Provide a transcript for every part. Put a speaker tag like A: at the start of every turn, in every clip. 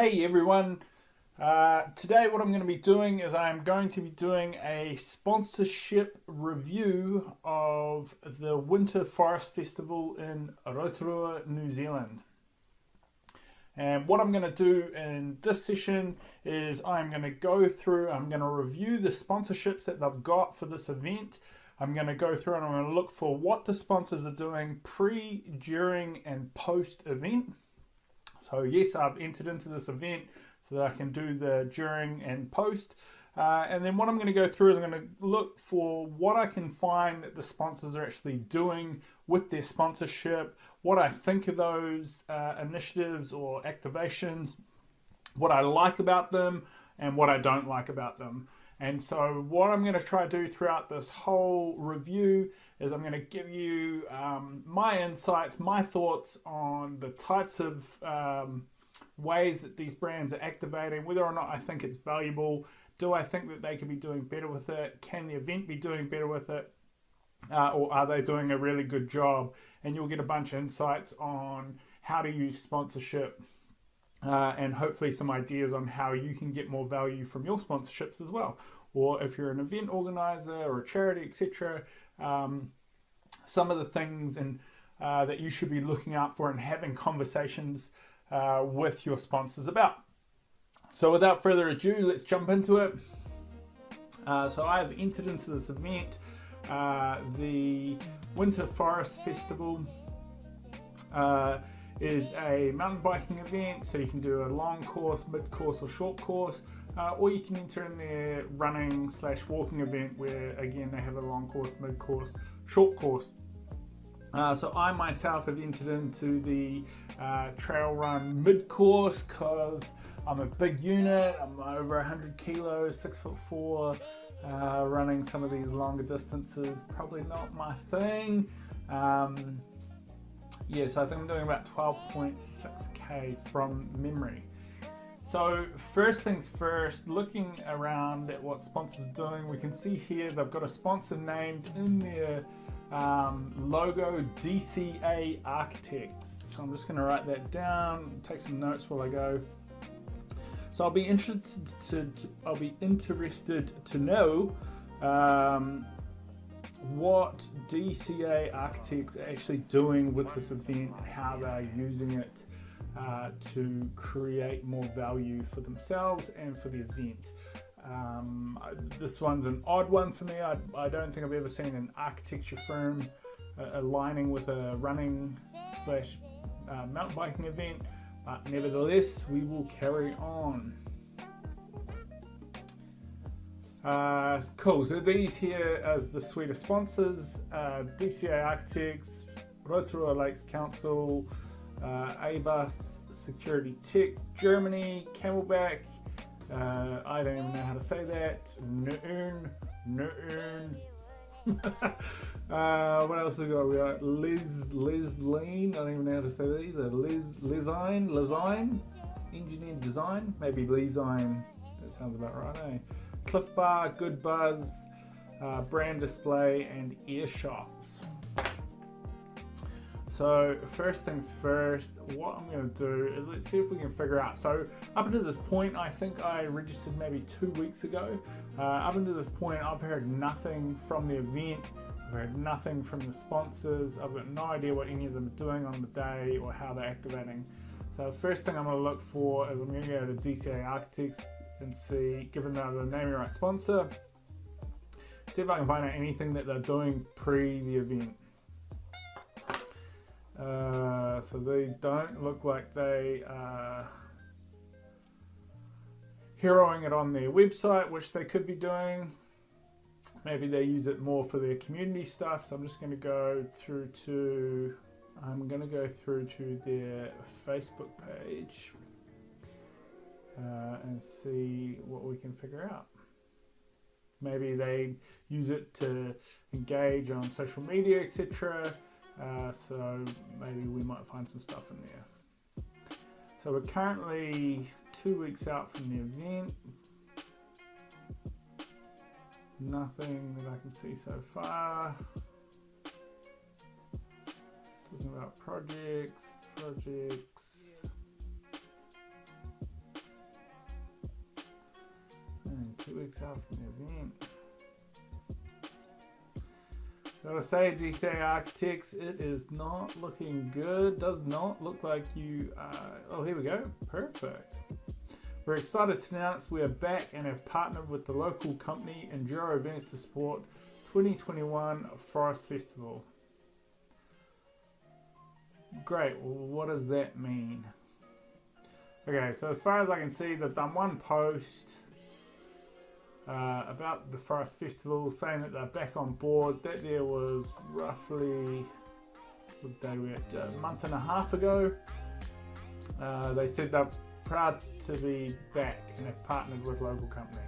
A: Hey everyone, today what I'm going to be doing is I'm going to be doing a sponsorship review of the Winter Forest Festival in Rotorua, New Zealand. And what I'm going to do in this session is I'm going to review the sponsorships that they've got for this event. I'm going to go through and I'm going to look for what the sponsors are doing pre, during and post event. So yes, I've entered into this event so that I can do the during and post. And then what I'm going to go through is I'm going to look for what I can find that the sponsors are actually doing with their sponsorship, what I think of those initiatives or activations, what I like about them, and what I don't like about them. And so what I'm going to try to do throughout this whole review is I'm going to give you my insights, my thoughts on the types of ways that these brands are activating, whether or not I think it's valuable. Do I think that they could be doing better with it? Can the event be doing better with it? Or are they doing a really good job? And you'll get a bunch of insights on how to use sponsorship and hopefully some ideas on how you can get more value from your sponsorships as well. Or if you're an event organizer or a charity, etc., some of the things that you should be looking out for and having conversations with your sponsors about. So without further ado, let's jump into it. So I've entered into this event, the Winter Forest Festival. Is a mountain biking event, so you can do a long course, mid course or short course, or you can enter in their running / walking event where again they have a long course, mid course, short course. So I myself have entered into the trail run mid course because I'm a big unit, I'm over 100 kilos, 6'4", running some of these longer distances, probably not my thing. So I think I'm doing about 12.6k from memory. So first things first, looking around at what sponsors are doing, we can see here they've got a sponsor named in their logo, DCA Architects. So I'm just going to write that down, take some notes while I go. So I'll be interested to know what DCA Architects are actually doing with this event and how they're using it to create more value for themselves and for the event. This one's an odd one for me. I don't think I've ever seen an architecture firm aligning with a running / mountain biking event, but nevertheless we will carry on. Cool, so these here as the suite of sponsors, DCA Architects, Rotorua Lakes Council, ABUS, Security Tech, Germany, Camelback, I don't even know how to say that, Nu'un. What else we got? We got Lesline, I don't even know how to say that either, Lesine, Engineered Design, maybe Lesine, that sounds about right, eh? Cliff Bar, Good Buzz, Brand Display, and Earshots. So first things first, what I'm going to do is let's see if we can figure out. So up until this point, I think I registered maybe 2 weeks ago. Up until this point, I've heard nothing from the event. I've heard nothing from the sponsors. I've got no idea what any of them are doing on the day or how they're activating. So the first thing I'm going to look for is I'm going to go to DCA Architects and see, given that they're the naming right sponsor, see if I can find out anything that they're doing pre the event. So they don't look like they are heroing it on their website, which they could be doing. Maybe they use it more for their community stuff. So I'm just going to go through to their Facebook page. And see what we can figure out. Maybe they use it to engage on social media, etc. So maybe we might find some stuff in there. So we're currently 2 weeks out from the event. Nothing that I can see so far. Talking about projects. weeks out from the event. Gotta say, DCA Architects, it is not looking good. Does not look like you are. Oh, here we go. Perfect. We're excited to announce we are back and have partnered with the local company Enduro Events to support 2021 Forest Festival. Great. Well, what does that mean? Okay, so as far as I can see, they've done one post about the Forest Festival, saying that they're back on board. That there was roughly, what day we at, a month and a half ago. They said they're proud to be back and have partnered with a local company.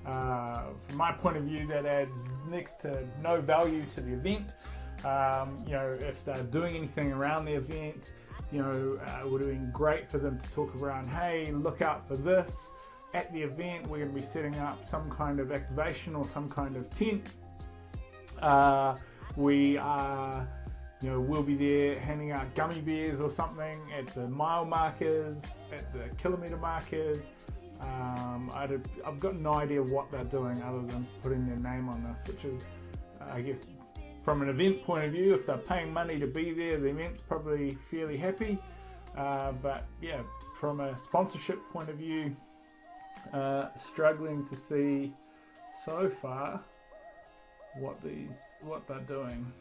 A: From my point of view, that adds next to no value to the event. If they're doing anything around the event, we're doing great for them to talk around, hey, look out for this. At the event, we're going to be setting up some kind of activation or some kind of tent. We are, we'll be there handing out gummy bears or something at the mile markers, at the kilometre markers. I've got no idea what they're doing other than putting their name on this, which is, I guess, from an event point of view, if they're paying money to be there, the event's probably fairly happy. But yeah, from a sponsorship point of view, struggling to see so far what they're doing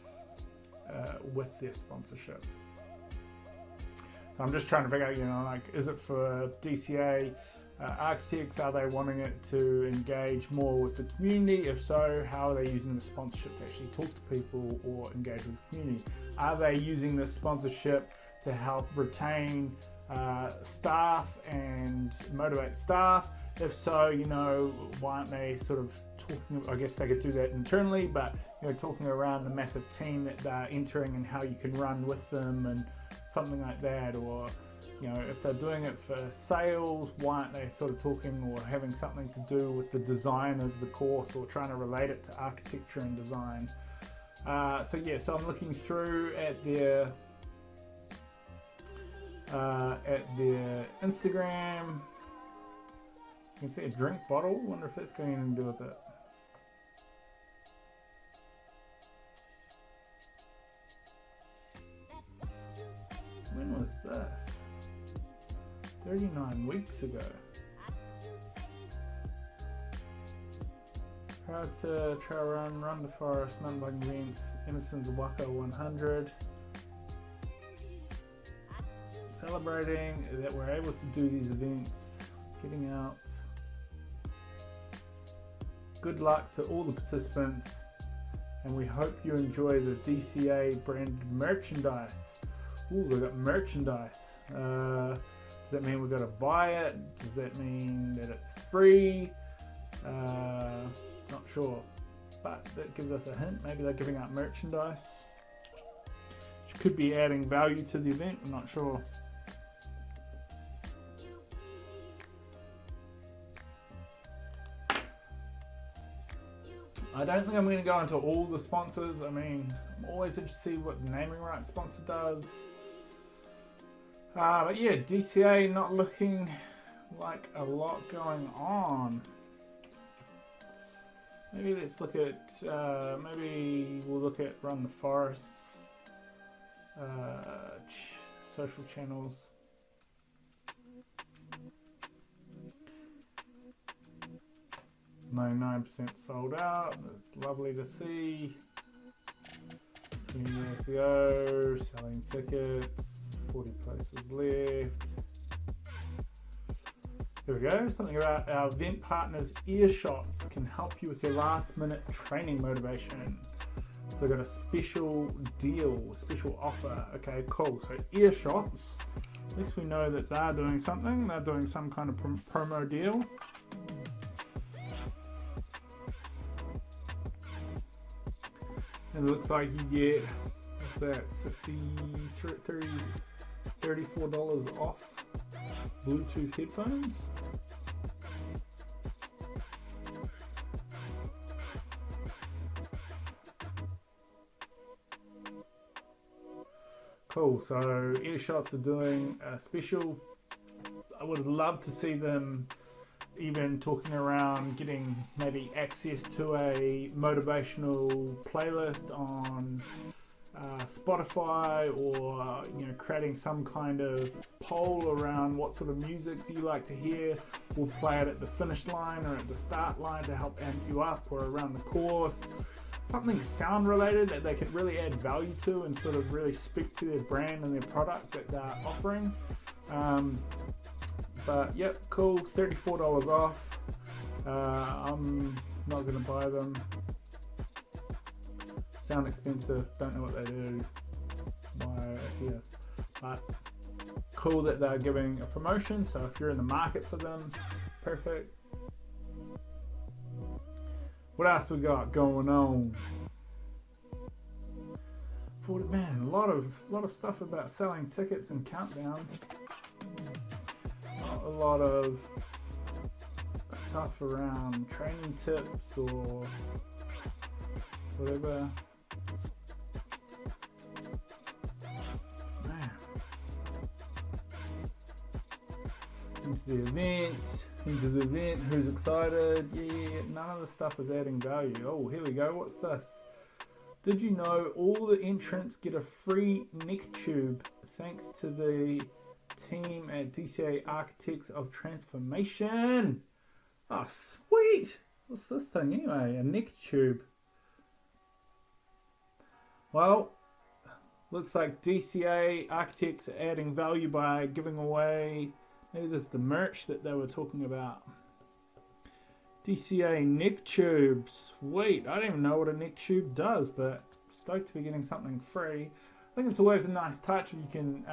A: with their sponsorship. So I'm just trying to figure out, is it for DCA architects? Are they wanting it to engage more with the community? If so, how are they using the sponsorship to actually talk to people or engage with the community? Are they using the sponsorship to help retain staff and motivate staff? If so, why aren't they sort of talking? I guess they could do that internally, but talking around the massive team that they're entering and how you can run with them and something like that. Or if they're doing it for sales, why aren't they sort of talking or having something to do with the design of the course or trying to relate it to architecture and design? So I'm looking through at their Instagram. You can see a drink bottle. Wonder if that's got anything to do with it. When was this? 39 weeks ago. Proud to trail run the forest, mountain biking events, Emerson's Waka 100. Celebrating that we're able to do these events, getting out. Good luck to all the participants, and we hope you enjoy the DCA branded merchandise. Ooh, we've got merchandise. Does that mean we've got to buy it? Does that mean that it's free? Not sure, but that gives us a hint. Maybe they're giving out merchandise, which could be adding value to the event. I'm not sure. I don't think I'm going to go into all the sponsors. I mean, I'm always interested to see what the naming rights sponsor does. But yeah, DCA not looking like a lot going on. Maybe let's look at, maybe we'll look at Run the Forest's social channels. 99% sold out. That's lovely to see. 20 years ago, selling tickets, 40 places left. Here we go. Something about our event partners. Earshots can help you with your last minute training motivation. So they've got a special deal, special offer. Okay, cool. So Earshots, at least we know that they're doing something. They're doing some kind of promo deal. And it looks like you get, what's that, $34 off Bluetooth headphones. Cool, so Earshots are doing a special. I would love to see them even talking around getting maybe access to a motivational playlist on Spotify, or creating some kind of poll around what sort of music do you like to hear. We'll play it at the finish line or at the start line to help amp you up, or around the course. Something sound related that they can really add value to and sort of really speak to their brand and their product that they're offering. But yep, cool, $34 off. I'm not going to buy them. Sound expensive, don't know what they do. But cool that they're giving a promotion, so if you're in the market for them, perfect. What else we got going on? Man, a lot of stuff about selling tickets and countdown. Not a lot of stuff around training tips or whatever. Man. Into the event, who's excited? Yeah, none of the stuff is adding value. Oh, here we go. What's this? Did you know all the entrants get a free neck tube thanks to the team at DCA Architects of Transformation? Oh, sweet! What's this thing anyway? A neck tube. Well, looks like DCA Architects are adding value by giving away, maybe this is the merch that they were talking about. DCA neck tube, sweet. I don't even know what a neck tube does, but stoked to be getting something free. I think it's always a nice touch if you can,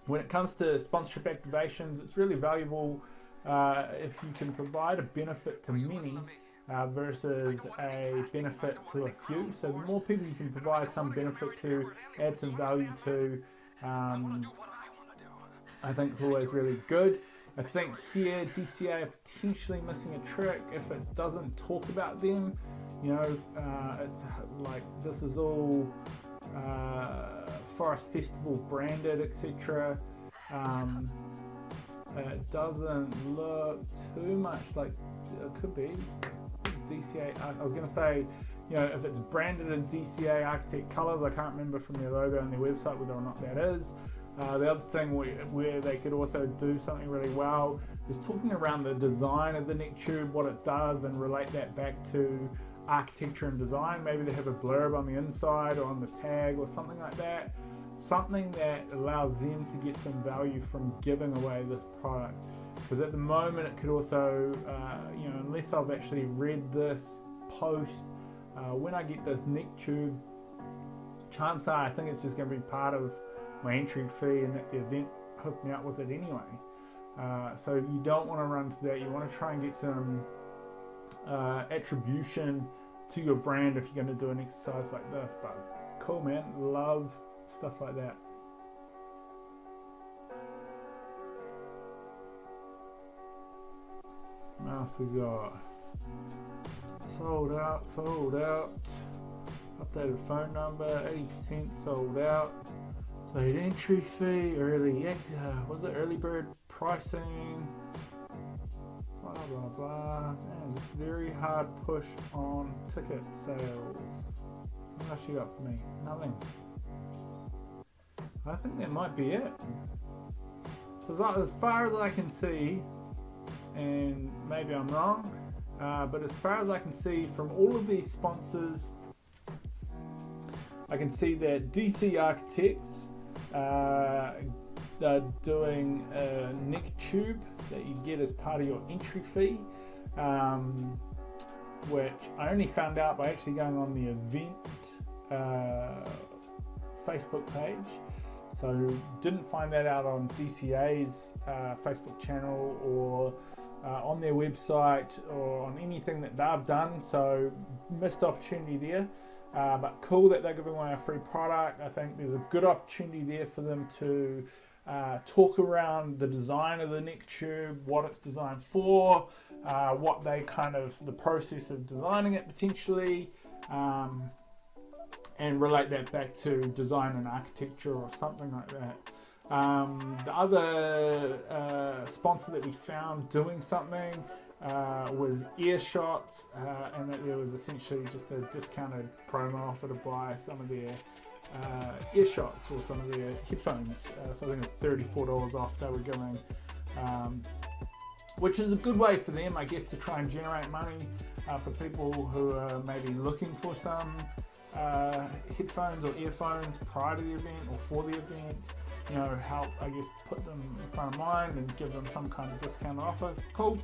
A: when it comes to sponsorship activations, it's really valuable if you can provide a benefit to many versus a benefit to a few. So the more people you can provide some benefit to, add some value to, I think it's always really good. I think here DCA are potentially missing a trick if it doesn't talk about them. It's like this is all Forest Festival branded, etc. It doesn't look too much like it could be DCA. I was going to say, if it's branded in DCA Architect colors, I can't remember from their logo and their website whether or not that is. The other thing where they could also do something really well is talking around the design of the neck tube, what it does, and relate that back to architecture and design. Maybe they have a blurb on the inside or on the tag or something like that. Something that allows them to get some value from giving away this product. Because at the moment it could also, unless I've actually read this post, when I get this neck tube, chances are I think it's just going to be part of my entry fee and that the event hooked me up with it anyway. So you don't want to run to that. You want to try and get some attribution to your brand if you're going to do an exercise like this. But cool, man. Love stuff like that. What else we got? Sold out. Updated phone number, 80% sold out. Late entry fee, was it early bird pricing? Blah blah blah. Man, just very hard push on ticket sales. What else you got for me? Nothing. I think that might be it. So as far as I can see, and maybe I'm wrong, but as far as I can see from all of these sponsors, I can see that DC Architects they're doing a neck tube that you get as part of your entry fee, which I only found out by actually going on the event Facebook page. So didn't find that out on DCA's Facebook channel or on their website or on anything that they've done. So missed opportunity there. But cool that they're giving away a free product. I think there's a good opportunity there for them to talk around the design of the neck tube, what it's designed for, what they the process of designing it potentially, and relate that back to design and architecture or something like that. The other sponsor that we found doing something was Earshots, and that there was essentially just a discounted promo offer to buy some of their Earshots or some of their headphones. So I think it's $34 off they were giving, which is a good way for them, I guess, to try and generate money for people who are maybe looking for some headphones or earphones prior to the event or for the event. You know, help, I guess, put them in front of mind and give them some kind of discount offer. Cool.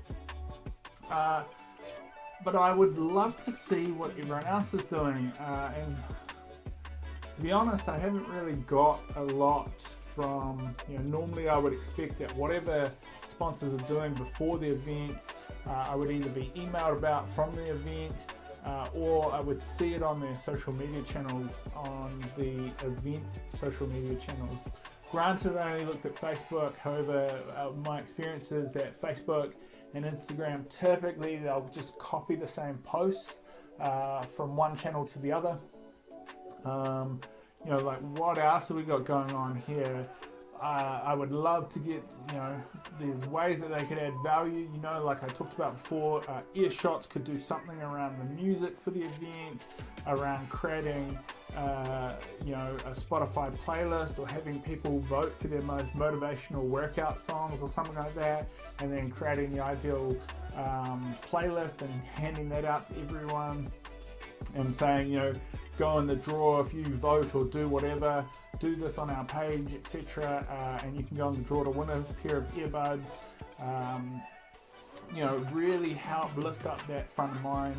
A: But I would love to see what everyone else is doing. And to be honest, I haven't really got a lot from, normally I would expect that whatever sponsors are doing before the event, I would either be emailed about from the event, or I would see it on their social media channels, on the event social media channels. Granted, I only looked at Facebook. However, my experience is that Facebook and Instagram, typically they'll just copy the same post from one channel to the other. Like what else have we got going on here? I would love to get, there's ways that they could add value, like I talked about before. Earshots could do something around the music for the event, around creating, a Spotify playlist, or having people vote for their most motivational workout songs or something like that, and then creating the ideal playlist and handing that out to everyone and saying, go in the draw if you vote or do whatever. Do this on our page, etc., and you can go in the draw to win a pair of earbuds. Really help lift up that front of mind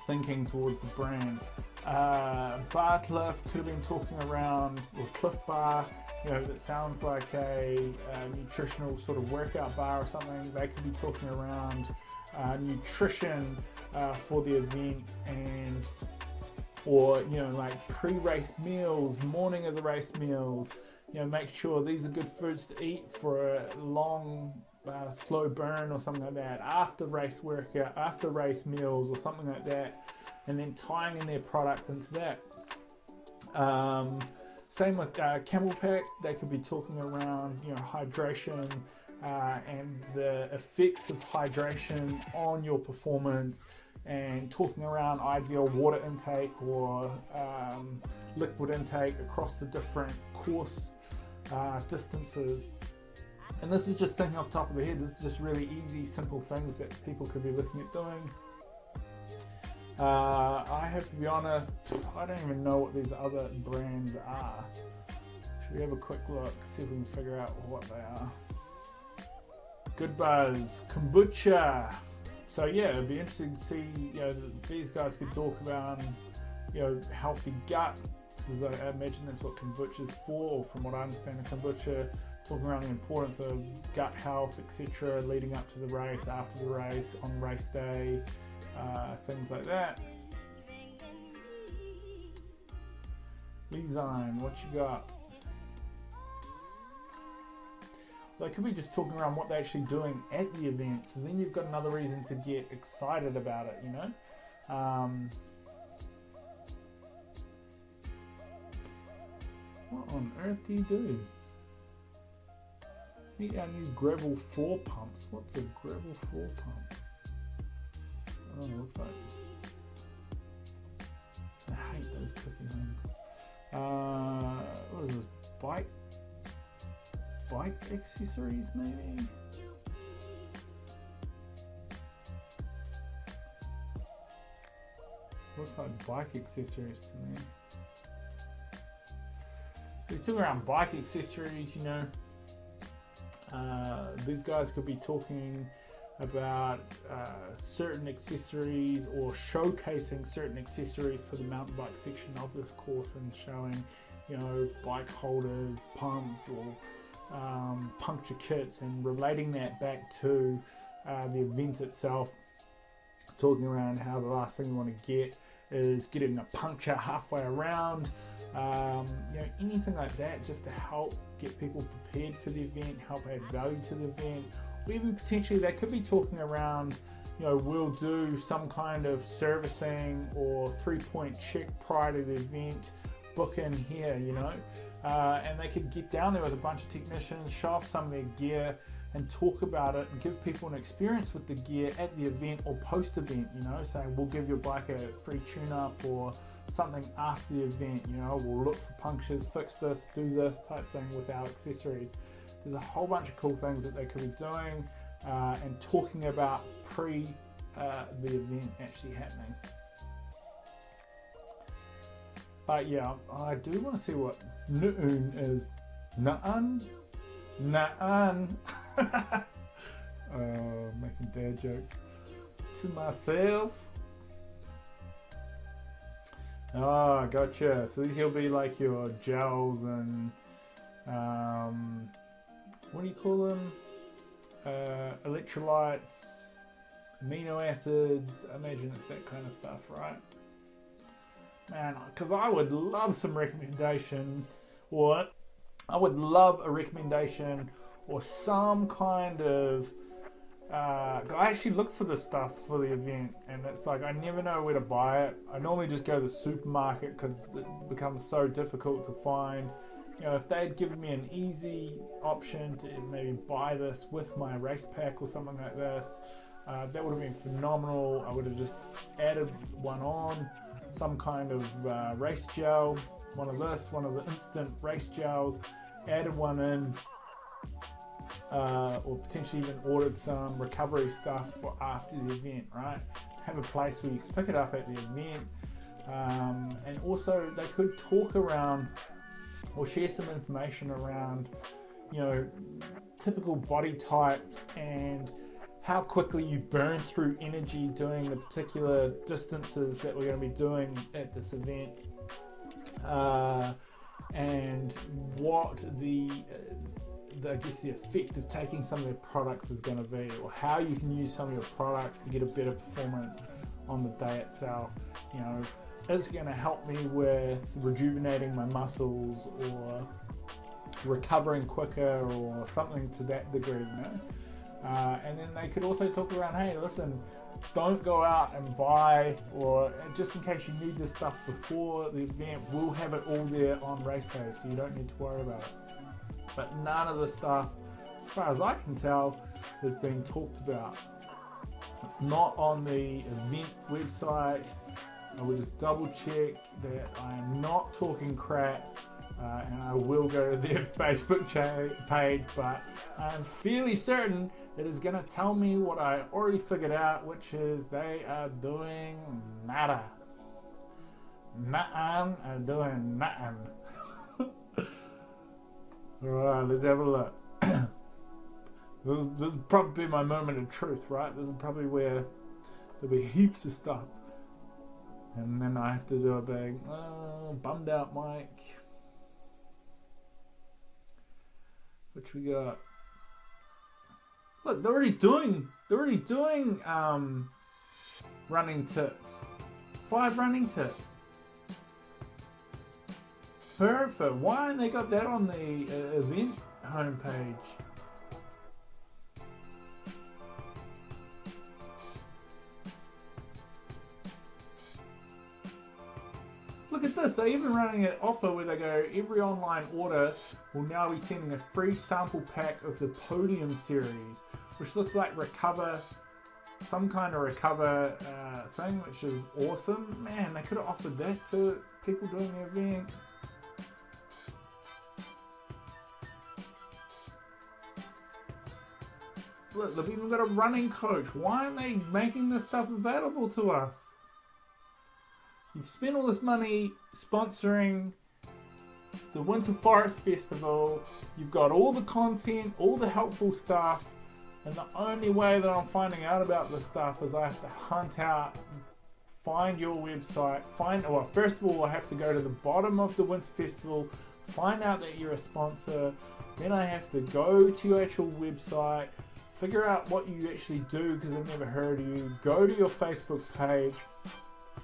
A: thinking towards the brand. Bar Cliff could have been talking around, or Cliff Bar, that sounds like a nutritional sort of workout bar or something. They could be talking around nutrition for the event, and or like pre-race meals, morning of the race meals. Make sure these are good foods to eat for a long slow burn or something like that, after race workout, after race meals or something like that, and then tying in their product into that. Same with Camelback. They could be talking around hydration and the effects of hydration on your performance, and talking around ideal water intake or liquid intake across the different course distances. And this is just thinking off the top of the head. This is just really easy, simple things that people could be looking at doing. I have to be honest, I don't even know what these other brands are. Should we have a quick look, see if we can figure out what they are? Good Buzz, Kombucha. So yeah, it'd be interesting to see, these guys could talk about, healthy gut. I imagine that's what kombucha is for, from what I understand of kombucha, talking around the importance of gut health, etc., leading up to the race, after the race, on race day, things like that. Design, what you got? They could be just talking around what they're actually doing at the event, so then you've got another reason to get excited about it, What on earth do you do? Meet our new Gravel 4 pumps. What's a Gravel 4 pump? Oh, it looks like... I hate those cookie things. What is this? Bike accessories, maybe? Looks like bike accessories to me. We're talking around bike accessories, these guys could be talking about certain accessories, or showcasing certain accessories for the mountain bike section of this course, and showing, bike holders, pumps, or puncture kits, and relating that back to the event itself, talking around how the last thing you want to get is getting a puncture halfway around, anything like that, just to help get people prepared for the event, help add value to the event. Or even potentially they could be talking around, we'll do some kind of servicing or 3-point check prior to the event, book in here, and they could get down there with a bunch of technicians, show off some of their gear, and talk about it and give people an experience with the gear at the event or post-event, you know, saying we'll give your bike a free tune-up or something after the event, you know, we'll look for punctures, fix this, do this type thing with our accessories. There's a whole bunch of cool things that they could be doing and talking about pre the event actually happening. But yeah, I do want to see what Nu'un is. Na'an? Na'an. Making dad jokes to myself. Oh, gotcha. So these will be like your gels and what do you call them? Electrolytes, amino acids. I imagine it's that kind of stuff, right? Man, because I would love some recommendation, or I would love a recommendation or some kind of I actually look for this stuff for the event, and it's like I never know where to buy it. I normally just go to the supermarket because it becomes so difficult to find. You know, if they'd given me an easy option to maybe buy this with my race pack or something like this, that would have been phenomenal. I would have just added one on, some kind of race gel, one of the instant race gels, added one in, or potentially even ordered some recovery stuff for after the event, right? Have a place where you can pick it up at the event, and also they could talk around or share some information around, you know, typical body types and how quickly you burn through energy doing the particular distances that we're going to be doing at this event, and what I guess the effect of taking some of their products is going to be, or how you can use some of your products to get a better performance on the day itself. You know, is it going to help me with rejuvenating my muscles or recovering quicker or something to that degree, you know? And then they could also talk around, hey, listen, don't go out and buy, or just in case you need this stuff before the event, we'll have it all there on race day, so you don't need to worry about it. But none of the stuff, as far as I can tell, is being talked about. It's not on the event website. I will just double check that I am not talking crap, and I will go to their Facebook page, but I'm fairly certain it is going to tell me what I already figured out, which is they are doing nada. Na'an are doing na'an. Alright, let's have a look. This is probably my moment of truth, right? This is probably where there'll be heaps of stuff. And then I have to do a big bummed out mic. Which we got. Look, they're already doing running tips. 5 running tips. Perfect. Why haven't they got that on the event homepage? Look at this, they're even running an offer where they go, every online order will now be sending a free sample pack of the Podium series, which looks like some kind of recover thing, which is awesome. Man, they could have offered that to people doing the event. Look, they've even got a running coach. Why aren't they making this stuff available to us? You've spent all this money sponsoring the Winter Forest Festival. You've got all the content, all the helpful stuff, and the only way that I'm finding out about this stuff is I have to hunt out, find your website, first of all I have to go to the bottom of the Winter Festival, find out that you're a sponsor, then I have to go to your actual website, figure out what you actually do because I've never heard of you, go to your Facebook page,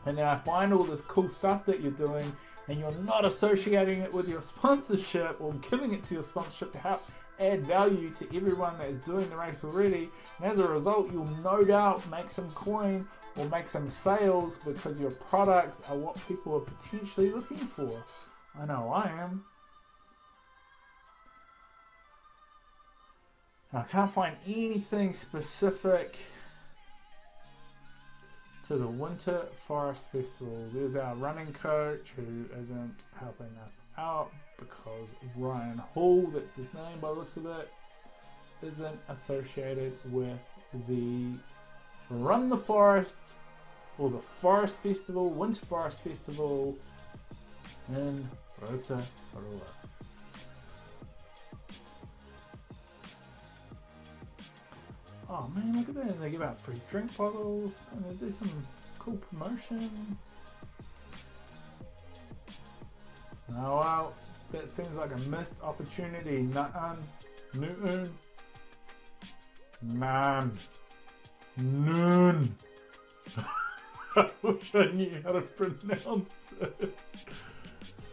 A: and then I find all this cool stuff that you're doing, and you're not associating it with your sponsorship or giving it to your sponsorship to help add value to everyone that is doing the race already. And as a result, you'll no doubt make some coin or make some sales because your products are what people are potentially looking for. I know I am. I can't find anything specific to the Winter Forest Festival. There's our running coach who isn't helping us out because Ryan Hall, that's his name by the looks of it, isn't associated with the Run the Forest or the Forest Festival, Winter Forest Festival in Rotorua. Oh man, look at that. They give out free drink bottles and they do some cool promotions. Oh wow, that seems like a missed opportunity. Newton. Man. Noon. I wish I knew how to pronounce it.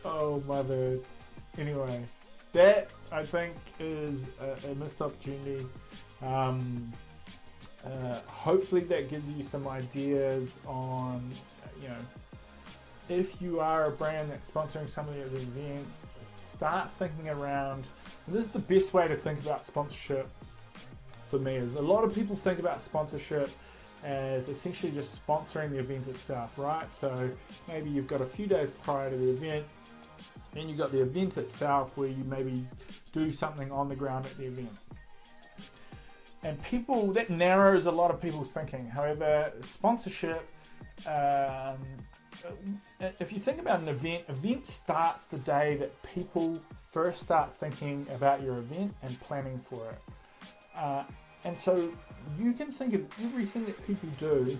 A: Oh my bad. Anyway, that I think is a missed opportunity. Hopefully that gives you some ideas on, if you are a brand that's sponsoring some of the events, start thinking around. And this is the best way to think about sponsorship for me. Is a lot of people think about sponsorship as essentially just sponsoring the event itself, right? So maybe you've got a few days prior to the event, then you've got the event itself where you maybe do something on the ground at the event. And that narrows a lot of people's thinking. However, sponsorship, if you think about an event starts the day that people first start thinking about your event and planning for it. And so you can think of everything that people do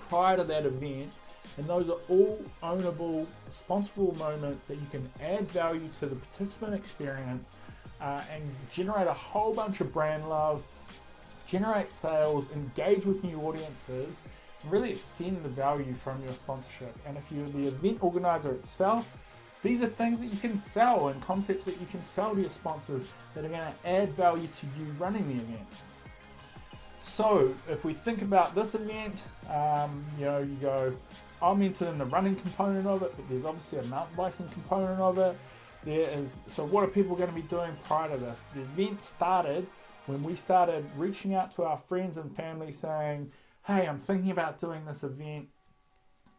A: prior to that event, and those are all ownable, sponsorable moments that you can add value to the participant experience and generate a whole bunch of brand love, generate sales, engage with new audiences, and really extend the value from your sponsorship. And if you're the event organizer itself, these are things that you can sell and concepts that you can sell to your sponsors that are going to add value to you running the event. So if we think about this event, you go, I'm into the running component of it, but there's obviously a mountain biking component of it. So what are people going to be doing prior to this? The event started when we started reaching out to our friends and family saying, hey, I'm thinking about doing this event.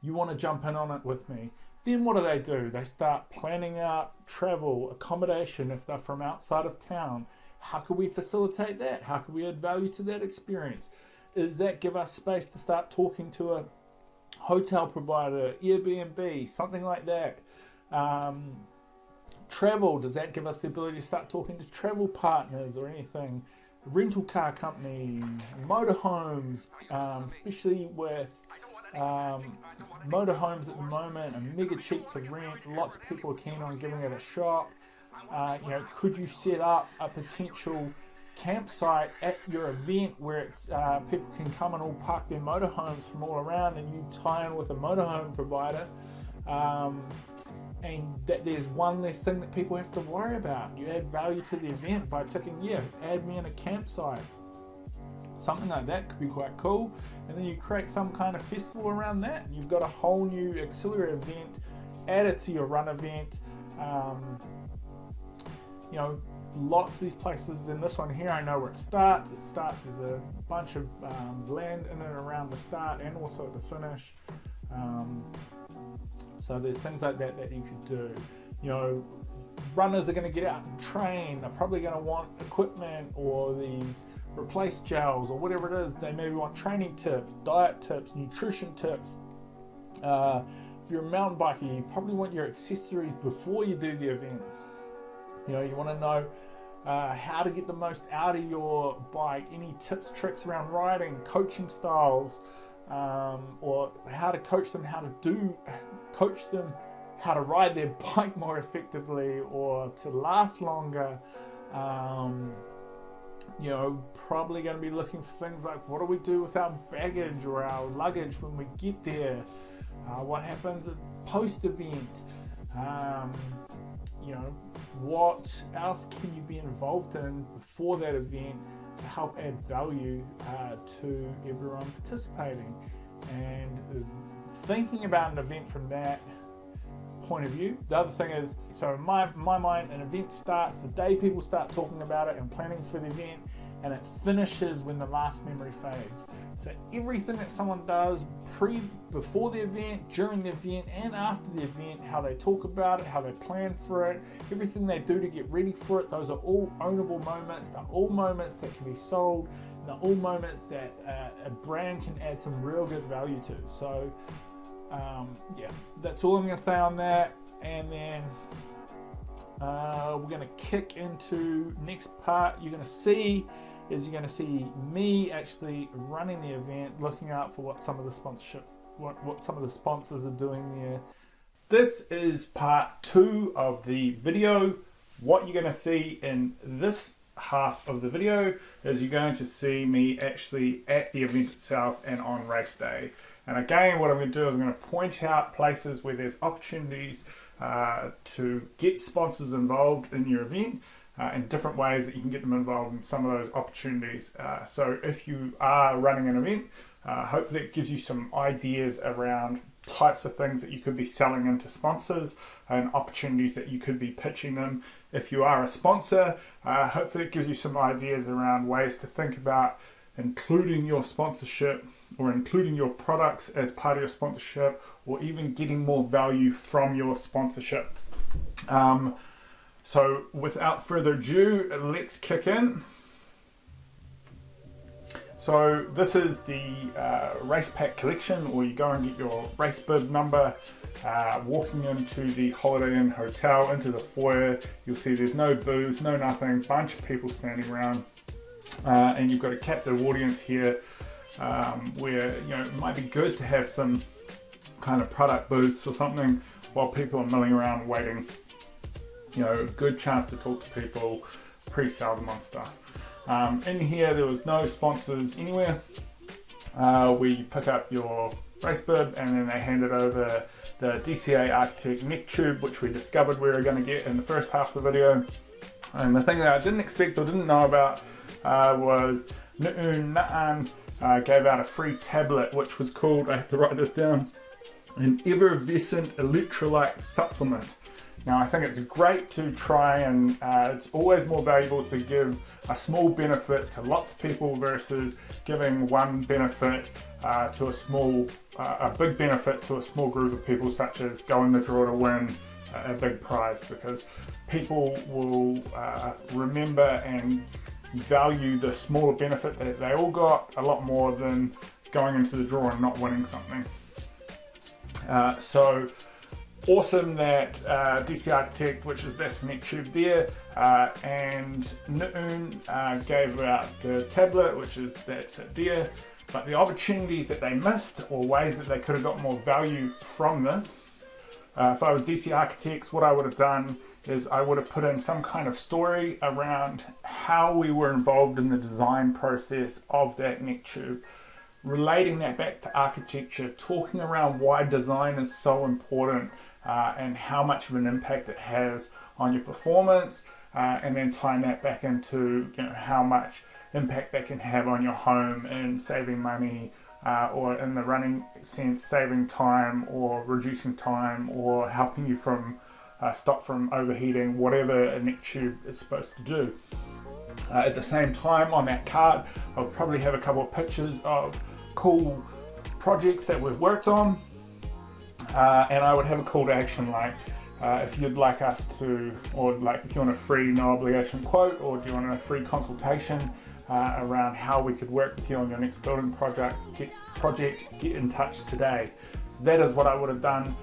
A: You want to jump in on it with me? Then what do? They start planning out travel, accommodation if they're from outside of town. How can we facilitate that? How can we add value to that experience? Does that give us space to start talking to a hotel provider, Airbnb, something like that? Travel, does that give us the ability to start talking to travel partners or anything? Rental car companies, motorhomes, especially with motorhomes at the moment are mega cheap to rent. Lots of people are keen on giving it a shot. Could you set up a potential campsite at your event where it's people can come and all park their motorhomes from all around, and you tie in with a motorhome provider, and that there's one less thing that people have to worry about. You add value to the event by ticking, add me in a campsite. Something like that could be quite cool. And then you create some kind of festival around that. You've got a whole new auxiliary event added to your run event. Lots of these places. In this one here, I know where it starts. It starts as a bunch of land in and around the start and also at the finish. So there's things like that you could do. Runners are going to get out and train. They're probably going to want equipment or these replace gels or whatever it is. They maybe want training tips, diet tips, nutrition tips. If you're a mountain biker, you probably want your accessories before you do the event. You want to know how to get the most out of your bike, any tips, tricks around riding, coaching styles, or how to coach them how to ride their bike more effectively or to last longer. Probably going to be looking for things like, what do we do with our baggage or our luggage when we get there? What happens at post-event? What else can you be involved in before that event to help add value to everyone participating? And thinking about an event from that point of view. The other thing is, so in my mind, an event starts the day people start talking about it and planning for the event, and it finishes when the last memory fades. So everything that someone does before the event, during the event, and after the event, how they talk about it, how they plan for it, everything they do to get ready for it, those are all ownable moments. They're all moments that can be sold. They're all moments that a brand can add some real good value to. So yeah, that's all I'm going to say on that. And then we're going to kick into next part. You're going to see me actually running the event, looking out for what some of the sponsorships, what some of the sponsors are doing there. This is part 2 of the video. What you're going to see in this half of the video is you're going to see me actually at the event itself and on race day. And again, what I'm going to do is I'm going to point out places where there's opportunities to get sponsors involved in your event, and different ways that you can get them involved in some of those opportunities. So if you are running an event, hopefully it gives you some ideas around types of things that you could be selling into sponsors and opportunities that you could be pitching them. If you are a sponsor, hopefully it gives you some ideas around ways to think about including your sponsorship or including your products as part of your sponsorship, or even getting more value from your sponsorship. So without further ado, let's kick in. So this is the race pack collection, or you go and get your race bib number. Walking into the Holiday Inn Hotel, into the foyer, you'll see there's no booths, no nothing, bunch of people standing around, and you've got a captive audience here, where it might be good to have some kind of product booths or something while people are milling around waiting. A good chance to talk to people, pre-sell them on stuff. In here, there was no sponsors anywhere. We pick up your race bib and then they handed over the DCA Architect neck tube, which we discovered we were going to get in the first half of the video. And the thing that I didn't expect or didn't know about was Na'an gave out a free tablet, which was called, I have to write this down, an effervescent electrolyte supplement. Now, I think it's great to try and it's always more valuable to give a small benefit to lots of people versus giving one benefit to a big benefit to a small group of people, such as go in the draw to win a big prize, because people will remember and value the smaller benefit that they all got a lot more than going into the draw and not winning something. So awesome that DC Architect, which is this neck tube there, and Nu'un gave out the tablet, which is that's it there. But the opportunities that they missed, or ways that they could have got more value from this, if I was DC Architects, what I would have done is I would have put in some kind of story around how we were involved in the design process of that neck tube, relating that back to architecture, talking around why design is so important, and how much of an impact it has on your performance, and then tying that back into how much impact that can have on your home and saving money, or in the running sense, saving time or reducing time, or helping you from stop from overheating, whatever a neck tube is supposed to do. At the same time, on that card, I'll probably have a couple of pictures of cool projects that we've worked on, and I would have a call to action, like if you'd like us to, or like if you want a free no obligation quote, or do you want a free consultation around how we could work with you on your next building project, get in touch today. So that is what I would have done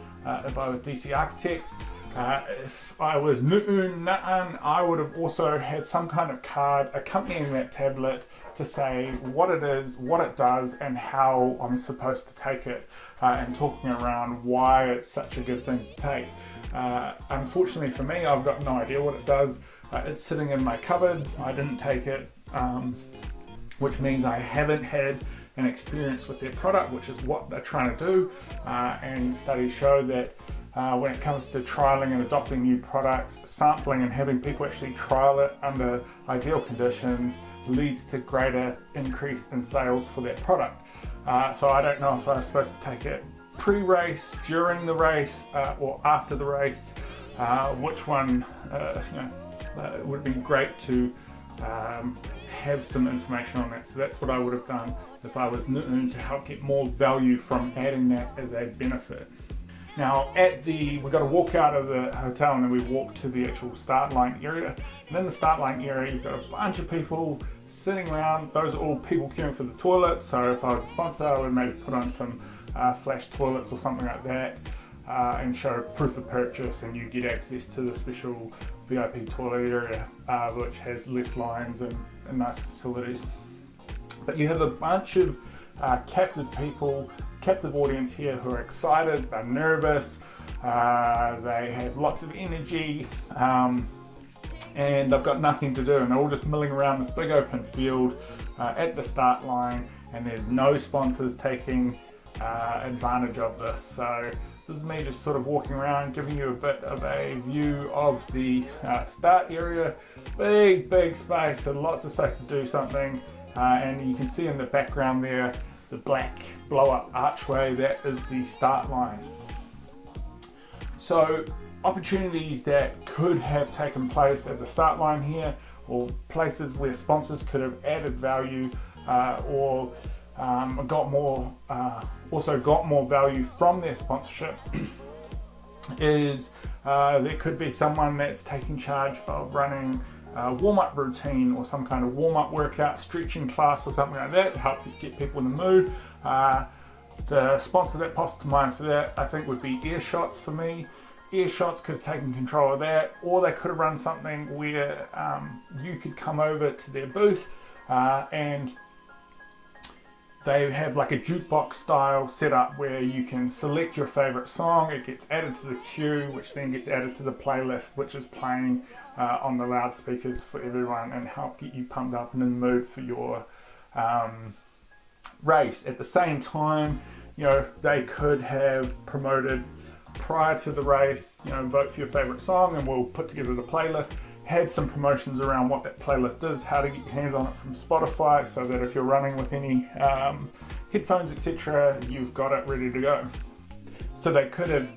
A: if I was DC Architects. If I was Na'an, I would have also had some kind of card accompanying that tablet to say what it is, what it does, and how I'm supposed to take it, and talking around why it's such a good thing to take. Unfortunately for me, I've got no idea what it does. It's sitting in my cupboard. I didn't take it, which means I haven't had an experience with their product, which is what they're trying to do. And studies show that when it comes to trialing and adopting new products, sampling and having people actually trial it under ideal conditions leads to greater increase in sales for that product. So I don't know if I was supposed to take it pre-race, during the race, or after the race, which one it would have been great to have some information on that. So that's what I would have done if I was Nu'un, to help get more value from adding that as a benefit. Now we got to walk out of the hotel, and then we walk to the actual start line area. And in the start line area, you've got a bunch of people sitting around. Those are all people queuing for the toilet. So if I was a sponsor, I would maybe put on some flash toilets or something like that, and show proof of purchase, and you get access to the special VIP toilet area, which has less lines and nice facilities. But you have a bunch of captive people, captive audience here, who are excited, they're nervous, they have lots of energy, and they've got nothing to do, and they're all just milling around this big open field at the start line, and there's no sponsors taking advantage of this. So this is me just sort of walking around, giving you a bit of a view of the start area. Big space, and lots of space to do something, and you can see in the background there the black blow-up archway. That is the start line. So opportunities that could have taken place at the start line here, or places where sponsors could have added value, or got more value from their sponsorship, is there could be someone that's taking charge of running a warm-up routine, or some kind of warm-up workout, stretching class or something like that, to help get people in the mood. The sponsor that pops to mind for that, I think, would be Earshots for me. Earshots could have taken control of that, or they could have run something where you could come over to their booth, and they have like a jukebox style setup where you can select your favorite song, it gets added to the queue, which then gets added to the playlist, which is playing on the loudspeakers for everyone, and help get you pumped up and in the mood for your race. At the same time, they could have promoted prior to the race, vote for your favorite song and we'll put together the playlist. Had some promotions around what that playlist is, how to get your hands on it from Spotify, so that if you're running with any headphones, etc., you've got it ready to go. So they could have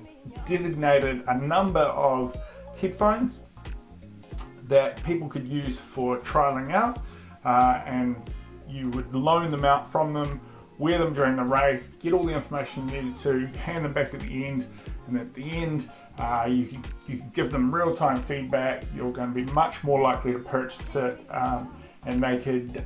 A: designated a number of headphones that people could use for trialing out, and you would loan them out from them, wear them during the race, get all the information you needed to, hand them back at the end, and at the end you could give them real-time feedback. You're going to be much more likely to purchase it, and they could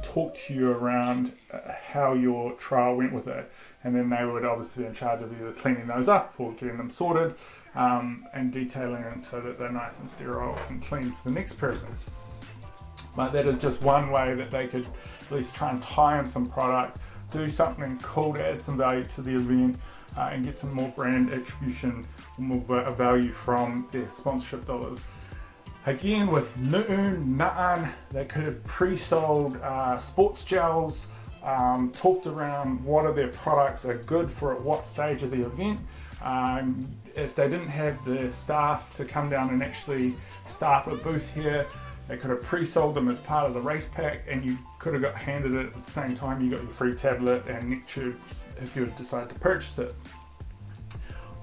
A: talk to you around how your trial went with it, and then they would obviously be in charge of either cleaning those up or getting them sorted, and detailing them so that they're nice and sterile and clean for the next person. But that is just one way that they could at least try and tie in some product, do something cool to add some value to the event, and get some more brand attribution, more value from their sponsorship dollars. Again, with Na'an, they could have pre-sold sports gels, talked around what of their products are good for at what stage of the event. If they didn't have the staff to come down and actually staff a booth here, they could have pre-sold them as part of the race pack, and you could have got handed it at the same time. You got your free tablet and neck tube if you decide to purchase it.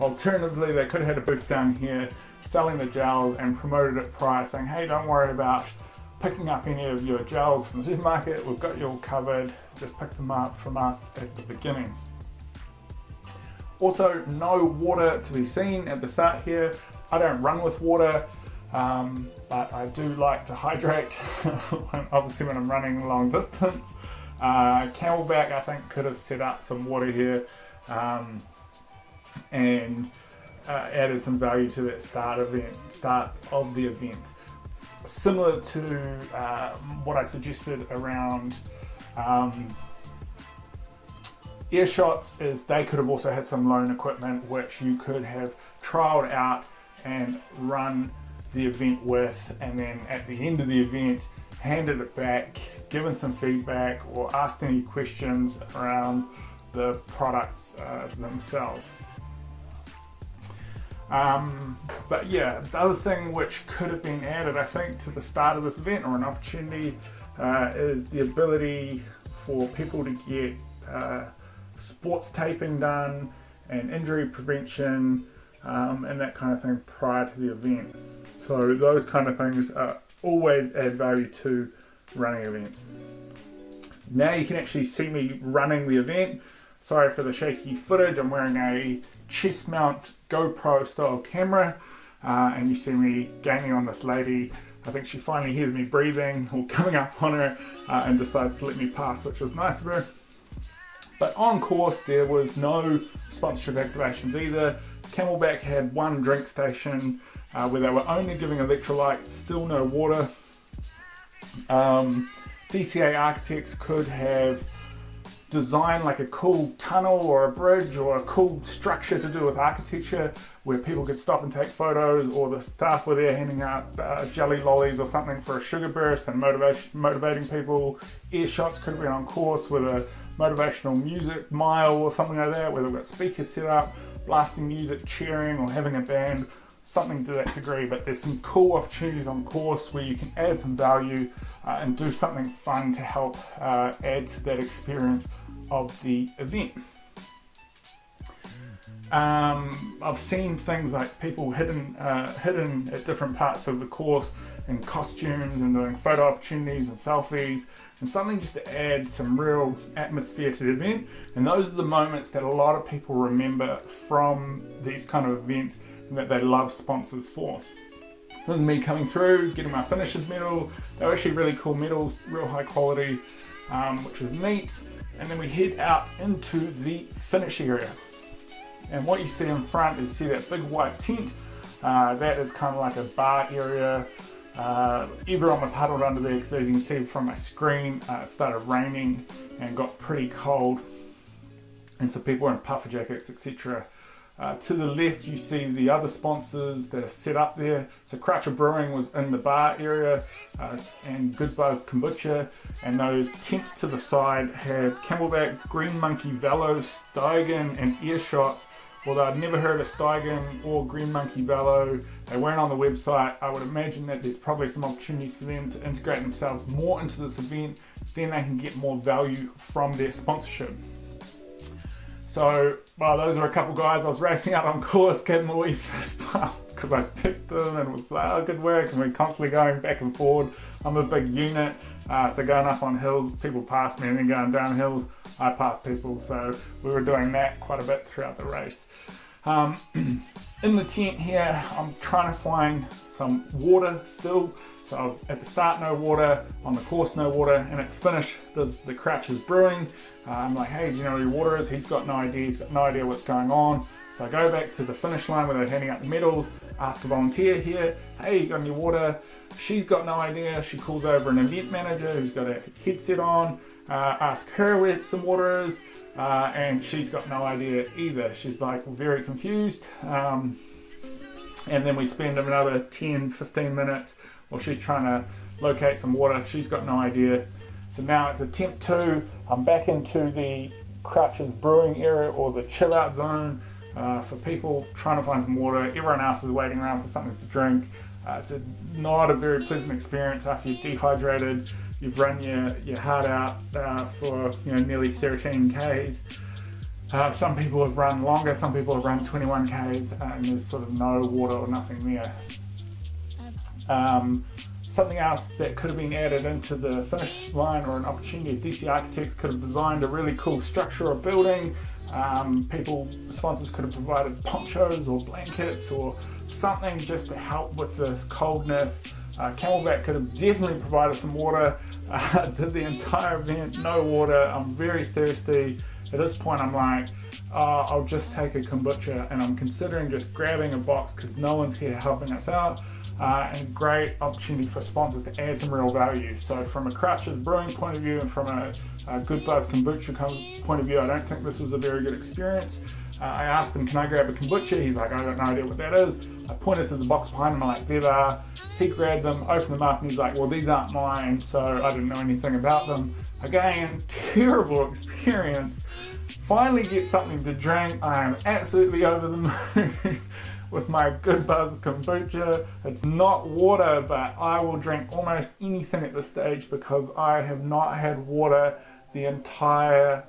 A: Alternatively, they could have had a booth down here selling the gels and promoted it prior, saying, hey, don't worry about picking up any of your gels from the supermarket, we've got you all covered, just pick them up from us at the beginning. Also, no water to be seen at the start here. I don't run with water, but I do like to hydrate, obviously when I'm running long distance. Camelback, I think, could have set up some water here, and added some value to that start of the event. Similar to what I suggested around Earshots, is they could have also had some loan equipment which you could have trialed out and run the event with, and then at the end of the event handed it back, given some feedback, or asked any questions around the products themselves. But yeah, the other thing which could have been added, I think, to the start of this event, or an opportunity, is the ability for people to get sports taping done and injury prevention and that kind of thing prior to the event. So those kind of things always add value to running events. Now you can actually see me running the event. Sorry for the shaky footage. I'm wearing a chest mount GoPro style camera, and you see me gaining on this lady. I think she finally hears me breathing or coming up on her and decides to let me pass, which was nice of her. But on course there was no sponsorship activations either. Camelback had one drink station where they were only giving electrolytes, still no water. DCA architects could have designed like a cool tunnel or a bridge or a cool structure to do with architecture where people could stop and take photos, or the staff were there handing out jelly lollies or something for a sugar burst and motivating people. Air shots could have been on course with a motivational music mile or something like that, where they've got speakers set up, blasting music, cheering, or having a band, something to that degree. But there's some cool opportunities on course where you can add some value and do something fun to help add to that experience of the event. I've seen things like people hidden at different parts of the course in costumes and doing photo opportunities and selfies, and something just to add some real atmosphere to the event. And those are the moments that a lot of people remember from these kind of events and that they love sponsors for. This is me coming through, getting my finishers medal. They were actually really cool medals, real high quality, which was neat. And then we head out into the finish area. And what you see in front is you see that big white tent. That is kind of like a bar area. Everyone was huddled under there because, as you can see from my screen, it started raining and got pretty cold. And so people were in puffer jackets, etc. To the left you see the other sponsors that are set up there. So Crutcher Brewing was in the bar area, and Good Buzz Kombucha, and those tents to the side had Camelback, Green Monkey Velo, Steigen and Earshot. Although I'd never heard of Steigen or Green Monkey Velo, they weren't on the website. I would imagine that there's probably some opportunities for them to integrate themselves more into this event, then they can get more value from their sponsorship. So, well, those were a couple guys I was racing out on course, getting a wee fist bump because I picked them and was like, oh, good work, and we're constantly going back and forward. I'm a big unit, so going up on hills, people pass me, and then going down hills, I pass people. So we were doing that quite a bit throughout the race. In the tent here, I'm trying to find some water still. So at the start, no water, on the course, no water, and at the finish, there's the Crouchers Brewing. I'm like, hey, do you know where your water is? He's got no idea what's going on. So I go back to the finish line where they're handing out the medals, ask a volunteer here, hey, you got any water? She's got no idea. She calls over an event manager who's got a headset on, ask her where some water is, and she's got no idea either. She's like very confused. And then we spend another 10-15 minutes while she's trying to locate some water. She's got no idea. So now it's attempt 2. I'm back into the Crouchers Brewing area, or the chill out zone, for people trying to find some water. Everyone else is waiting around for something to drink. It's not a very pleasant experience after you're dehydrated. You've run your heart out for nearly 13 Ks. Some people have run longer, some people have run 21 Ks, and there's sort of no water or nothing there. Something else that could have been added into the finish line, or an opportunity, DC architects could have designed a really cool structure or building. Sponsors could have provided ponchos or blankets or something just to help with this coldness. Camelback could have definitely provided some water. Did the entire event, no water. I'm very thirsty. At this point I'm like, I'll just take a kombucha, and I'm considering just grabbing a box because no one's here helping us out. And great opportunity for sponsors to add some real value. So from a Crouchers Brewing point of view and from a Good Buzz Kombucha point of view, I don't think this was a very good experience. I asked him, can I grab a kombucha? He's like, I got no idea what that is. I pointed to the box behind him, I'm like, there they are. He grabbed them, opened them up, and he's like, well, these aren't mine, so I didn't know anything about them. Again, terrible experience. Finally get something to drink. I am absolutely over the moon with my Good Buzz Kombucha. It's not water, but I will drink almost anything at this stage because I have not had water the entire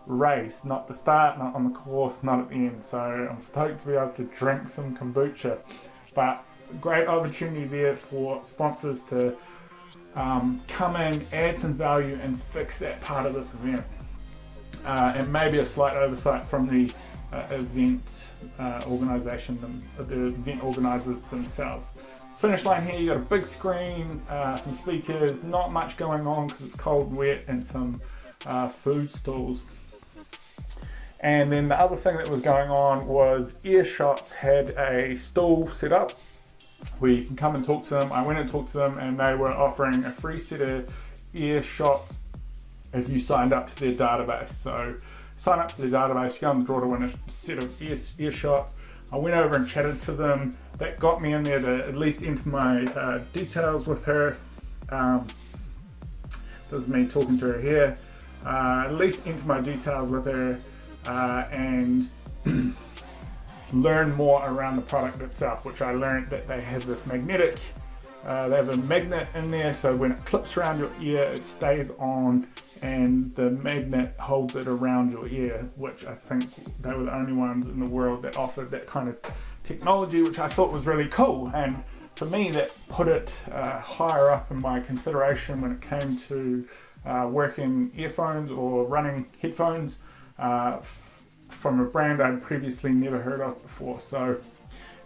A: race, not the start, not on the course, not at the end. So I'm stoked to be able to drink some kombucha. But great opportunity there for sponsors to come in, add some value, and fix that part of this event. And maybe a slight oversight from the event organisation, the event organisers themselves. Finish line here, you got a big screen, some speakers, not much going on because it's cold and wet, and some food stalls. And then the other thing that was going on was Earshots had a stall set up where you can come and talk to them. I went and talked to them, and they were offering a free set of Earshots if you signed up to their database. So sign up to their database, you go on the draw to win a set of Earshots. I went over and chatted to them. That got me in there to at least enter my details with her. This is me talking to her here. At least enter my details with her and learn more around the product itself, which I learned that they have this magnetic, they have a magnet in there, so when it clips around your ear, it stays on, and the magnet holds it around your ear, which I think they were the only ones in the world that offered that kind of technology, which I thought was really cool. And for me, that put it higher up in my consideration when it came to working earphones or running headphones from a brand I'd previously never heard of before. So,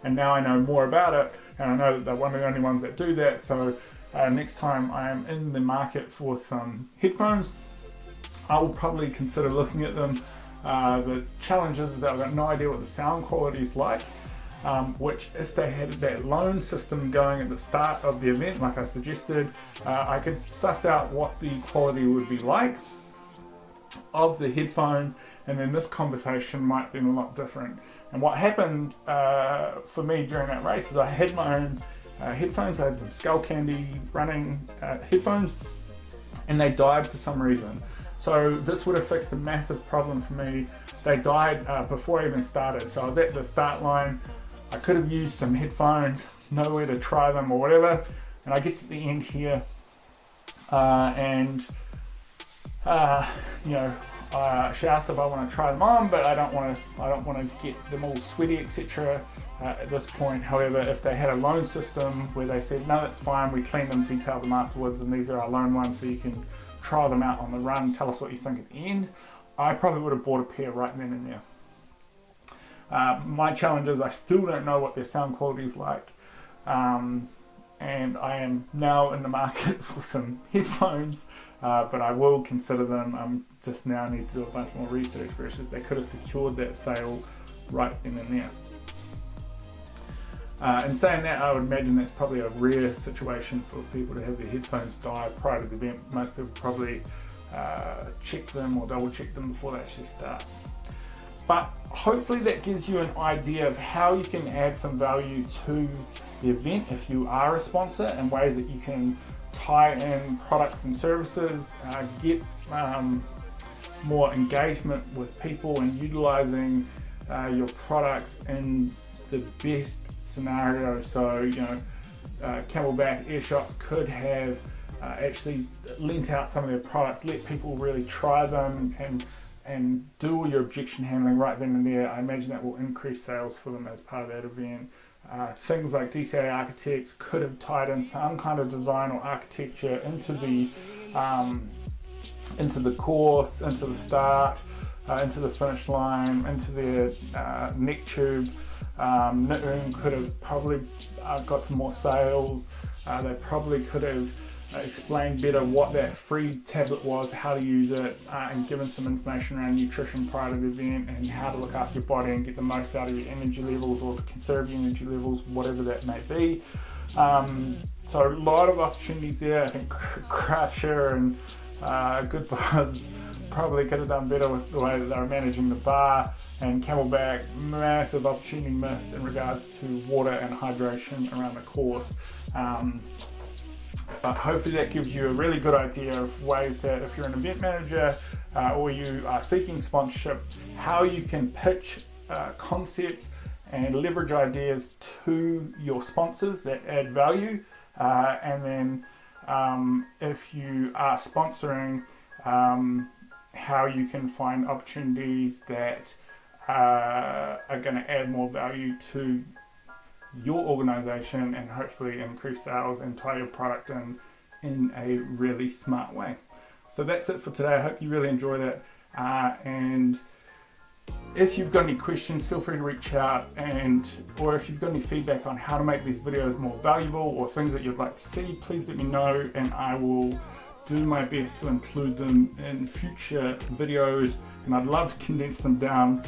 A: and now I know more about it, and I know that they're one of the only ones that do that. So next time I am in the market for some headphones, I will probably consider looking at them. The challenge is that I've got no idea what the sound quality is like, which if they had that loan system going at the start of the event, like I suggested, I could suss out what the quality would be like of the headphones, and then this conversation might have been a lot different. And what happened for me during that race is I had my own headphones. I had some Skull Candy running headphones, and they died for some reason. So this would have fixed a massive problem for me. They died before I even started. So I was at the start line. I could have used some headphones, nowhere to try them or whatever. And I get to the end here, and she asked if I want to try them on, but I don't want to get them all sweaty, etc. At this point. However, if they had a loan system where they said, no, that's fine, we clean them, detail them afterwards, and these are our loan ones, so you can try them out on the run, tell us what you think at the end, I probably would have bought a pair right then and there. My challenge is I still don't know what their sound quality is like, and I am now in the market for some headphones, but I will consider them. I'm just now need to do a bunch more research versus they could have secured that sale right then and there. In saying that, I would imagine that's probably a rare situation for people to have their headphones die prior to the event. Most people probably check them or double check them before they actually start. But hopefully that gives you an idea of how you can add some value to the event if you are a sponsor, and ways that you can tie in products and services, get more engagement with people, and utilizing your products in the best scenario. So, Camelback Earshots could have actually lent out some of their products, let people really try them, and do all your objection handling right then and there. I imagine that will increase sales for them as part of that event. Things like DCA Architects could have tied in some kind of design or architecture into the course, into the start, into the finish line, into their neck tube. Knitting could have probably got some more sales. They probably could have explained better what that free tablet was, how to use it, and given some information around nutrition prior to the event, and how to look after your body and get the most out of your energy levels, or to conserve your energy levels, whatever that may be. So a lot of opportunities there. I think Crusher and Good Buzz probably could have done better with the way that they were managing the bar, and Camelback, massive opportunity missed in regards to water and hydration around the course. But hopefully that gives you a really good idea of ways that if you're an event manager or you are seeking sponsorship, how you can pitch concepts and leverage ideas to your sponsors that add value. And then if you are sponsoring, how you can find opportunities that are going to add more value to your organization and hopefully increase sales and tie your product in a really smart way. So that's it for today. I hope you really enjoyed it. And if you've got any questions, feel free to reach out, or if you've got any feedback on how to make these videos more valuable or things that you'd like to see, please let me know and I will do my best to include them in future videos. And I'd love to condense them down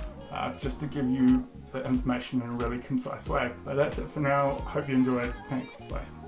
A: just to give you the information in a really concise way. But that's it for now. Hope you enjoyed. Thanks. Bye.